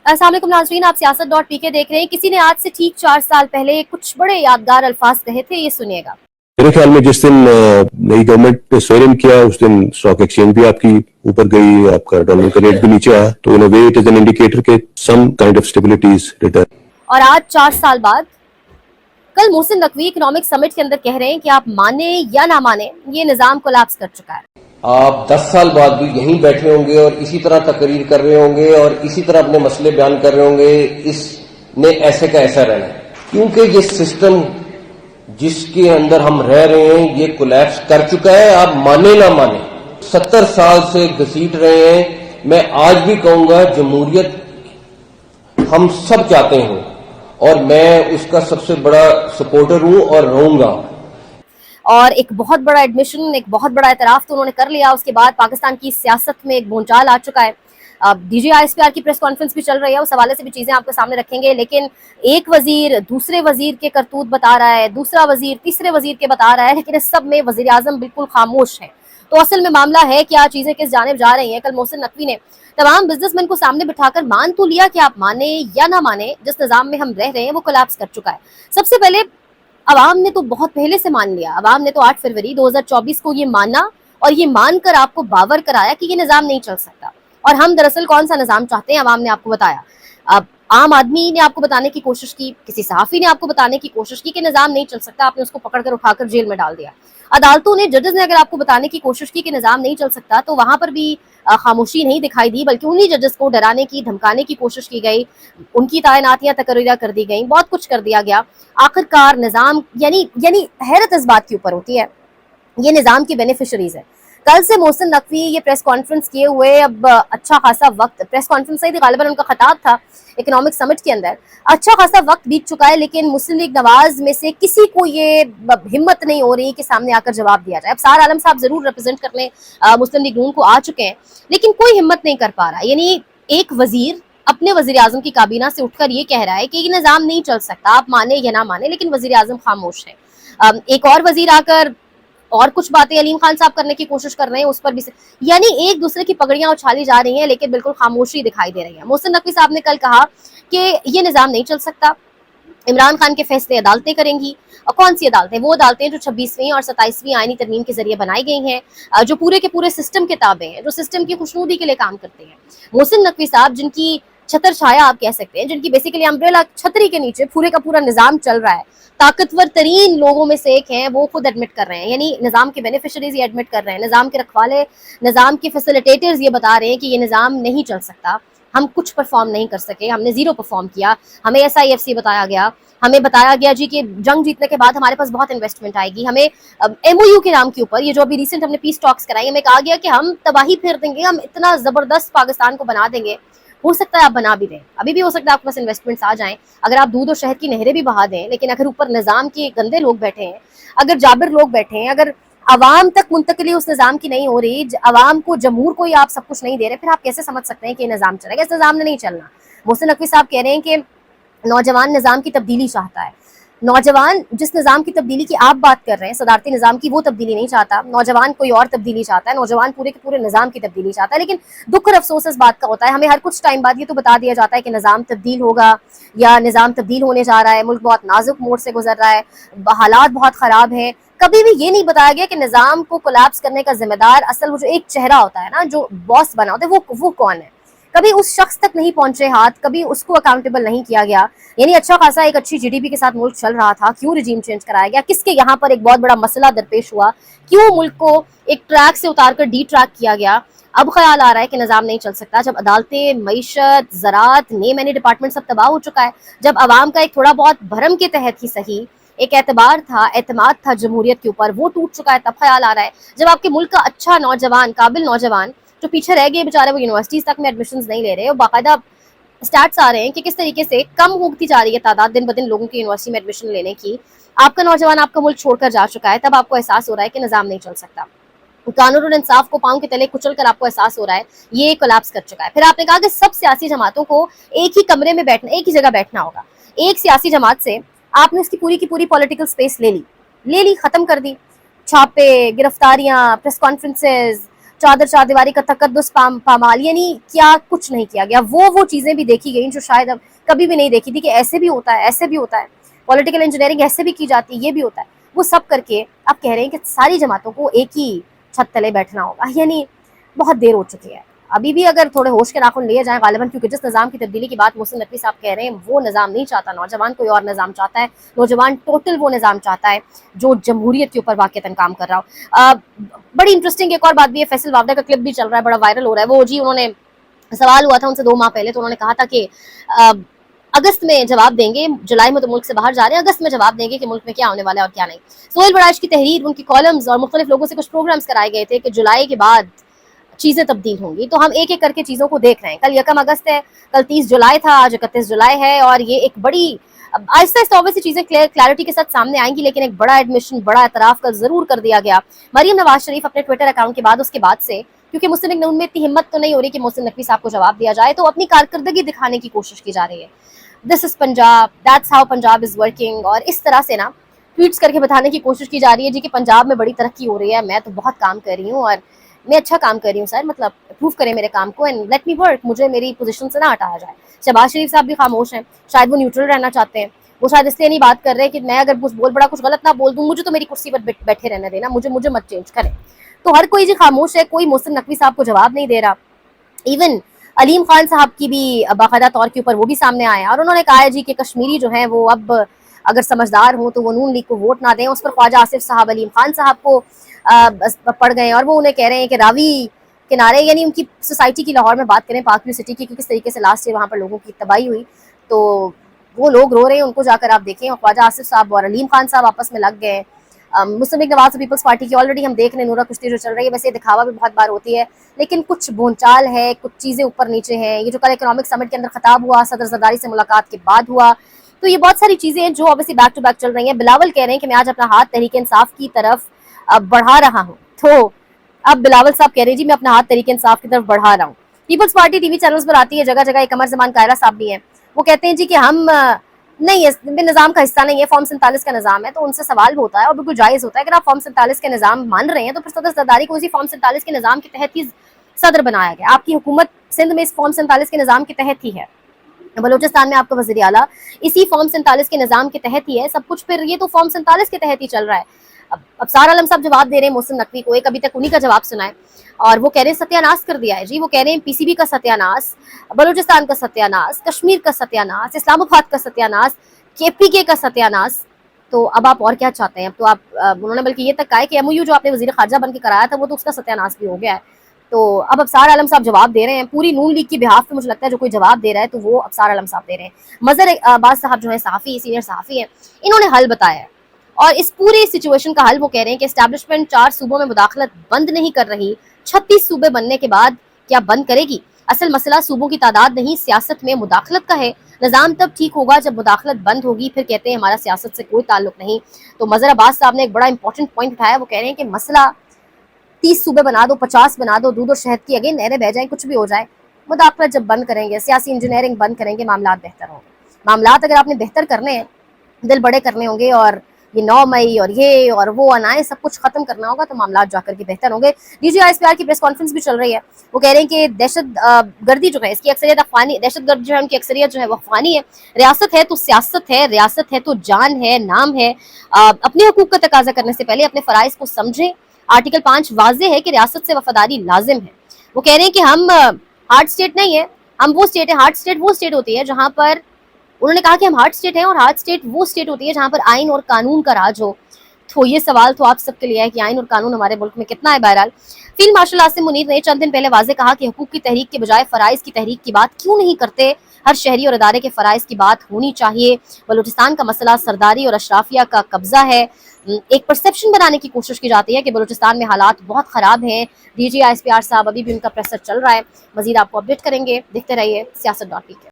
अस्सलाम वालेकुम नाज़रीन, आप siyaasat.pk देख रहे हैं। किसी ने आज से ठीक 4 साल पहले कुछ बड़े यादगार अल्फाज कहे थे, ये सुनिएगा। मेरे ख्याल में जिस दिन नई गवर्नमेंट ने स्वेरिंग किया उस दिन स्टॉक एक्सचेंज भी आपकी ऊपर गई, आपका डॉलर का रेट भी नीचे आया, तो in a way it is an indicator के some kind of stability is return. और आज 4 साल बाद कल मोहसिन नकवी इकोनॉमिक समिट के अंदर कह रहे हैं कि आप माने या ना माने, ये निजाम कोलैप्स कर चुका है। आप 10 साल बाद भी यहीं बैठे होंगे और इसी तरह तकरीर कर रहे होंगे और इसी तरह अपने मसले बयान कर रहे होंगे, इसने ऐसे का ऐसा रहना है, क्योंकि ये सिस्टम जिसके अंदर हम रह रहे हैं ये कोलैप्स कर चुका है। आप माने ना माने, 70 साल से घसीट रहे हैं। मैं आज भी कहूंगा जमहूरियत हम सब चाहते हैं और मैं उसका सबसे बड़ा सपोर्टर हूं और रहूंगा। और एक बहुत बड़ा एडमिशन, एक बहुत बड़ा एतराफ तो उन्होंने कर लिया। उसके बाद पाकिस्तान की सियासत में एक भूचाल आ चुका है। DGISPR की प्रेस कॉन्फ्रेंस भी चल रही है, उस हवाले से भी चीजें आपके सामने रखेंगे। लेकिन एक वजीर दूसरे वजीर के करतूत बता रहा है, दूसरा वजीर तीसरे वजीर के बता रहा है, लेकिन इस सब में वजीर आजम बिल्कुल खामोश है। तो असल में मामला है क्या, चीजें किस जानिब जा रही हैं। कल मोहसिन नकवी ने तमाम बिजनेसमैन को सामने बिठाकर मान तो लिया कि आप माने या ना माने, जिस निजाम में हम रह रहे हैं वो कोलैप्स कर चुका है। सबसे पहले अवाम ने तो बहुत पहले से मान लिया। अवाम ने तो 8 फरवरी 2024 को ये माना और ये मानकर आपको बावर कराया कि ये निजाम नहीं चल सकता। और हम दरअसल कौन सा निजाम चाहते हैं अवाम ने आपको बताया। अब आम आदमी ने आपको बताने की कोशिश की, किसी सहाफी ने आपको बताने की कोशिश की कि निजाम नहीं चल सकता, आपने उसको पकड़कर उठाकर जेल में डाल दिया। अदालतों ने, जजेस ने अगर आपको बताने की कोशिश की कि निजाम नहीं चल सकता, तो वहां पर भी खामोशी नहीं दिखाई दी, बल्कि उन्हीं जजेस को डराने की, धमकाने की कोशिश की गई, उनकी तैनातियां तकरीरा कर दी गई, बहुत कुछ कर दिया गया। आखिरकार निजाम यानी हैरत इस बात के ऊपर होती है, ये निजाम की बेनिफिशरीज है। कल से मोहसिन नकवी ये प्रेस कॉन्फ्रेंस किए हुए अब अच्छा खासा वक्त, प्रेस कॉन्फ्रेंस सही थी, गालिबन उनका खिताब था इकोनॉमिक समिट के अंदर, अच्छा खासा वक्त बीत चुका है, लेकिन मुस्लिम लीग नवाज में से किसी को ये हिम्मत नहीं हो रही कि सामने आकर जवाब दिया जाए। अब सार आलम साहब जरूर रिप्रेजेंट करने मुस्लिम लीग नून को आ चुके हैं, लेकिन कोई हिम्मत नहीं कर पा रहा। यानी एक वजीर अपने वजीर आजम की काबीना से उठकर ये कह रहा है कि ये निजाम नहीं चल सकता, आप माने या ना माने, लेकिन वजीर आजम खामोश है। एक और वजीर आकर और कुछ बातें अलीम खान साहब करने की कोशिश कर रहे हैं, उस पर भी यानी एक दूसरे की पगड़ियां उछाली जा रही हैं, लेकिन बिल्कुल खामोशी दिखाई दे रही है। मोहसिन नकवी साहब ने कल कहा कि ये निजाम नहीं चल सकता, इमरान खान के फैसले अदालतें करेंगी। और कौन सी अदालतें? वो अदालतें जो 26वीं और 27वीं आईनी तरमीम के जरिए बनाई गई हैं, जो पूरे के पूरे सिस्टम के ताबे हैं, जो सिस्टम की खुशनूदी के लिए काम करते हैं। मोहसिन नकवी साहब, जिनकी छतर छाया आप कह सकते हैं, जिनकी बेसिकली अम्ब्रेला छतरी के नीचे पूरे का पूरा निजाम चल रहा है, ताकतवर तरीन लोगों में से एक हैं, वो खुद एडमिट कर रहे हैं, यानी निजाम के बेनिफिशरीज ये एडमिट कर रहे हैं, निजाम के रखवाले, निजाम के फैसिलिटेटर्स ये बता रहे हैं कि ये निजाम नहीं चल सकता, हम कुछ परफॉर्म नहीं कर सके, हमने जीरो परफॉर्म किया। हमें SIFC बताया गया, हमें बताया गया जी कि जंग जीतने के बाद हमारे पास बहुत इन्वेस्टमेंट आएगी, हमें MOU के नाम के ऊपर, ये जो अभी रिसेंट हमने पीस टॉक्स कराई, हमें कहा गया कि हम तबाही फेर देंगे, हम इतना जबरदस्त पाकिस्तान को बना देंगे। हो सकता है आप बना भी दें, अभी भी हो सकता है आपके पास इन्वेस्टमेंट्स आ जाएं, अगर आप दूध और शहद की नहरें भी बहा दें, लेकिन अगर ऊपर निजाम के गंदे लोग बैठे हैं, अगर जाबिर लोग बैठे हैं, अगर अवाम तक मुंतकली उस निजाम की नहीं हो रही, अवाम को, जमहूर को ही आप सब कुछ नहीं दे रहे, फिर आप कैसे समझ सकते हैं कि निजाम चलेगा? इस निजाम ने नहीं चलना। मोहसिन नकवी साहब कह रहे हैं कि नौजवान निजाम की तब्दीली चाहता है। नौजवान जिस निजाम की तब्दीली की आप बात कर रहे हैं, सदारती निजाम की, वो तब्दीली नहीं चाहता। नौजवान कोई और तब्दीली चाहता है, नौजवान पूरे के पूरे निजाम की तब्दीली चाहता है। लेकिन दुख और अफसोस इस बात का होता है, हमें हर कुछ टाइम बाद ये तो बता दिया जाता है कि निजाम तब्दील होगा या निजाम तब्दील होने जा रहा है, मुल्क बहुत नाजुक मोड़ से गुजर रहा है, हालात बहुत खराब है। कभी भी ये नहीं बताया गया कि निजाम को कोलैप्स करने का जिम्मेदार असल वो जो एक चेहरा होता है ना, जो बॉस बना होता है, वो कौन है। कभी उस शख्स तक नहीं पहुंचे हाथ, कभी उसको अकाउंटेबल नहीं किया गया। यानी अच्छा खासा एक अच्छी GDP के साथ मुल्क चल रहा था, क्यों रिजीम चेंज कराया गया? किसके यहाँ पर एक बहुत बड़ा मसला दरपेश हुआ? क्यों मुल्क को एक ट्रैक से उतारकर डी ट्रैक किया गया? अब ख्याल आ रहा है कि निजाम नहीं चल सकता, जब अदालतें, मईशत, ज़राअत, नेम एनी डिपार्टमेंट सब तबाह हो चुका है, जब आवाम का एक थोड़ा बहुत भरम के तहत ही सही एक एतबार था, एतमाद था जमहूरियत के ऊपर, वो टूट चुका है। तब ख्याल आ रहा है जब आपके मुल्क का अच्छा नौजवान, काबिल नौजवान जो पीछे रह गए बेचारे, वो यूनिवर्सिटीज तक में एडमिशंस नहीं ले रहे, और बाकायदा स्टैट्स आ रहे हैं कि किस तरीके से कम होती जा रही है तादाद दिन ब दिन लोगों की यूनिवर्सिटी में एडमिशन लेने की। आपका नौजवान आपका मुल्क छोड़कर जा चुका है, तब आपको एहसास हो रहा है कि निजाम नहीं चल सकता। कानून और इंसाफ को पांव के तले कुचल कर आपको एहसास हो रहा है ये कोलैप्स कर चुका है। फिर आपने कहा कि सब सियासी जमातों को एक ही कमरे में बैठना, एक ही जगह बैठना होगा। एक सियासी जमात से आपने उसकी पूरी की पूरी पॉलिटिकल स्पेस ले ली, खत्म कर दी। छापे, गिरफ्तारियां, प्रेस कॉन्फ्रेंसेज, चार दीवारी का तकद्दुस पामाल, यानी क्या कुछ नहीं किया गया। वो चीज़ें भी देखी गई जो शायद अब कभी भी नहीं देखी थी, कि ऐसे भी होता है, ऐसे भी होता है, पॉलिटिकल इंजीनियरिंग ऐसे भी की जाती है, ये भी होता है। वो सब करके अब कह रहे हैं कि सारी जमातों को एक ही छत तले बैठना होगा। यानी बहुत देर हो चुकी है। अभी भी अगर थोड़े होश के नाखून लिए जाएं गालिबन, क्योंकि जिस निज़ाम की तब्दीली की बात मोहसिन नकवी साहब कह रहे हैं वो निज़ाम नहीं चाहता नौजवान, कोई और निज़ाम चाहता है। नौजवान टोटल वो निज़ाम चाहता है जो जमहूरियत के ऊपर वाक़तन काम कर रहा हो। बड़ी इंटरेस्टिंग एक और बात भी है, फैसल वावड़ा का क्लिप भी चल रहा है, बड़ा वायरल हो रहा है। वो जी उन्होंने, सवाल हुआ था उनसे 2 माह पहले, तो उन्होंने कहा था कि अगस्त में जवाब देंगे, जुलाई में तो मुल्क से बाहर जा रहे हैं, अगस्त में जवाब देंगे कि मुल्क में क्या होने वाला है और क्या नहीं। सोहेल बड़ाइश की तहरीर, उनकी कॉलम्स और मुख्तलिफ लोगों से कुछ प्रोग्राम्स कराए गए थे कि जुलाई के बाद चीज़ें तब्दील होंगी। तो हम एक एक करके चीज़ों को देख रहे हैं। कल 1 अगस्त है, कल 30 जुलाई था, आज 31 जुलाई है, और ये एक बड़ी आहिस्ता आहिस्ता ऑब्वियसली चीज़ें क्लैरिटी के साथ सामने आएंगी, लेकिन एक बड़ा एडमिशन, बड़ा एतराफ़ कल ज़रूर कर दिया गया मरीम नवाज शरीफ अपने ट्विटर अकाउंट के बाद, उसके बाद से, क्योंकि मुस्लिम लीग नून में इतनी हिम्मत तो नहीं हो रही कि मोहसिन नकवी साहब को जवाब दिया जाए, तो अपनी कारकर्दगी दिखाने की कोशिश की जा रही है। This is Punjab, that's how Punjab is working, और इस तरह से ना ट्वीट्स करके बताने की कोशिश की जा रही है जी कि पंजाब में बड़ी तरक्की हो रही है, मैं तो बहुत काम कर रही हूँ और मैं अच्छा काम कर रही हूँ सर, मतलब प्रूव करें मेरे काम को एंड लेट मी वर्क, मुझे मेरी पोजीशन से ना हटाया जाए। शहबाज शरीफ साहब भी खामोश हैं, शायद वो न्यूट्रल रहना चाहते हैं, वो शायद इसलिए नहीं बात कर रहे कि मैं अगर कुछ बोल बड़ा कुछ गलत ना बोल दूँ, मुझे तो मेरी कुर्सी पर बैठे रहने देना, मुझे मत चेंज करें। तो हर कोई जी खामोश है, कोई मोहसिन नकवी साहब को जवाब नहीं दे रहा। इवन अलीम खान साहब की भी बाकायदा तौर के ऊपर वो भी सामने आए और उन्होंने कहा है जी कि कश्मीरी जो है वो अब अगर समझदार हो तो वो नून लीग को वोट ना दें। उस पर ख्वाजा आसिफ साहब अलीम खान साहब को पड़ गए और वो उन्हें कह रहे हैं कि रावी किनारे, यानी उनकी सोसाइटी की, लाहौर में बात करें पार्क व्यू सिटी की, किस तरीके से लास्ट ईयर वहाँ पर लोगों की तबाही हुई, तो वो लोग रो रहे हैं, उनको जाकर आप देखें। और ख्वाजा आसिफ साहब और अलीम खान साहब आपस में लग गए। मुस्लिम लीग नवाज पीपल्स पार्टी की ऑलरेडी हम देख रहे हैं नूरा कुश्ती जो चल रही है, वैसे दिखावा भी बहुत बार होती है, लेकिन कुछ भूनचाल है, कुछ चीज़ें ऊपर नीचे हैं। ये जो कल इकोनॉमिक समिट के अंदर खिताब हुआ, सदर जरदारी से मुलाकात के बाद हुआ, तो ये बहुत सारी चीज़ें हैं जो ऑब्वियसली बैक टू बैक चल रही हैं। बिलावल कह रहे हैं कि मैं आज अपना हाथ तहरीक इंसाफ की तरफ बढ़ा रहा हूँ, तो अब बिलावल साहब कह रहे हैं जी मैं अपना हाथ तहरीक इंसाफ की तरफ बढ़ा रहा हूँ। पीपल्स पार्टी टीवी चैनल्स पर आती है जगह जगह, एक कमर जमान कायरा साहब भी हैं, वो कहते हैं जी कि हम नहीं है निज़ाम का हिस्सा नहीं है, फॉर्म 47 का निज़ाम है। तो उनसे सवाल होता है और बिल्कुल जायज़ होता है, अगर आप फॉर्म 47 के निज़ाम मान रहे हैं तो फिर सदर सरदारी को इसी फॉर्म 47 के निज़ाम के तहत ही सदर बनाया गया। आपकी हुकूमत सिंध में इस फॉर्म 47 के निज़ाम के तहत ही है, बलूचिस्तान में आपका वज़ीर आला इसी फॉर्म 47 के निज़ाम के तहत ही है, सब कुछ फिर ये तो फॉर्म 47 के तहत ही चल रहा है। अब अफसार आलम साहब जवाब दे रहे हैं मोहसिन नकवी को, एक अभी तक उन्हीं का जवाब सुना है और वो कह रहे हैं सत्यानाश कर दिया है जी। वो कह रहे हैं पीसीबी का सत्यानाश, बलूचिस्तान का सत्यानाश, कश्मीर का सत्यानाश, इस्लामाबाद का सत्यानाश, केपीके का सत्यानाश। तो अब आप और क्या चाहते हैं? अब तो आप उन्होंने बल्कि ये तक कहा है कि एमओयू जो आपने वज़ीर ख़ारजा बन के कराया था वो तो उसका सत्यानाश भी हो गया है। तो अब अफसार आलम साहब जवाब दे रहे हैं पूरी नून लीग की बिहाफ पे, मुझे लगता है जो कोई जवाब दे रहा है तो वो अफसार आलम साहब दे रहे हैं। मजहर अब्बास साहब जो है सहाफ़ी, सीनियर सहाफ़ी हैं, इन्होंने हल बताया है और इस पूरी सिचुएशन का हल वो कह रहे हैं कि एस्टैब्लिशमेंट 4 सूबों में मुदाखलत बंद नहीं कर रही, 36 सूबे बनने के बाद क्या बंद करेगी? असल मसला सूबों की तादाद नहीं, सियासत में मुदाखलत का है। निज़ाम तब ठीक होगा जब मुदाखलत बंद होगी, फिर कहते हैं हमारा सियासत से कोई ताल्लुक नहीं। तो मजहर अब्बास साहब ने एक बड़ा इंपॉर्टेंट पॉइंट उठाया, वो कह रहे हैं कि मसला 30 सूबे बना दो, 50 बना दो, दूध और शहद की अगेन नहरें बह जाएं, कुछ भी हो जाए, मुदाखलत जब बंद करेंगे, सियासी इंजीनियरिंग बंद करेंगे, मामलात बेहतर होंगे। मामलात अगर आपने बेहतर करने हैं, दिल बड़े करने होंगे और ये 9 मई और ये और वो अनाए सब कुछ खत्म करना होगा तो मामलात जाकर के बेहतर होंगे। DGISPR की प्रेस कॉन्फ्रेंस भी चल रही है, वो कह रहे हैं कि दहशत गर्दी जो है इसकी अक्सरियत अफगानी, दहशत गर्द जो है उनकी अक्सरियत जो है वो अफगानी है। रियासत है तो सियासत है, रियासत है तो जान है, नाम है। अपने हकूक का तकाजा करने से पहले अपने फ़राइज़ को समझें। आर्टिकल 5 वाज़ेह है कि रियासत से वफादारी लाजिम है। वो कह रहे हैं कि हम हार्ड स्टेट नहीं है, हम वो स्टेट है। हार्ड स्टेट वो स्टेट होती है जहाँ पर, उन्होंने कहा कि हम हार्ड स्टेट हैं और हार्ड स्टेट वो स्टेट होती है जहाँ पर आइन और कानून का राज हो। तो ये सवाल तो आप सबके लिए है कि आइन और कानून हमारे मुल्क में कितना है। बहरहाल फील्ड मार्शल आसिम मुनीर ने चंद दिन पहले वाजे कहा कि हुकूक की तहरीक के बजाय फ़राइज़ की तहरीक की बात क्यों नहीं करते, हर शहरी और इदारे के फ़राइज़ की बात होनी चाहिए। बलूचिस्तान का मसला सरदारी और अशराफिया का कब्जा है। एक परसेप्शन बनाने की कोशिश की जाती है कि बलूचिस्तान में हालात बहुत ख़राब हैं। DGISPR साहब अभी भी उनका प्रेसर चल रहा है, मज़ीद आपको अपडेट करेंगे। देखते रहिए Siyasat.pk।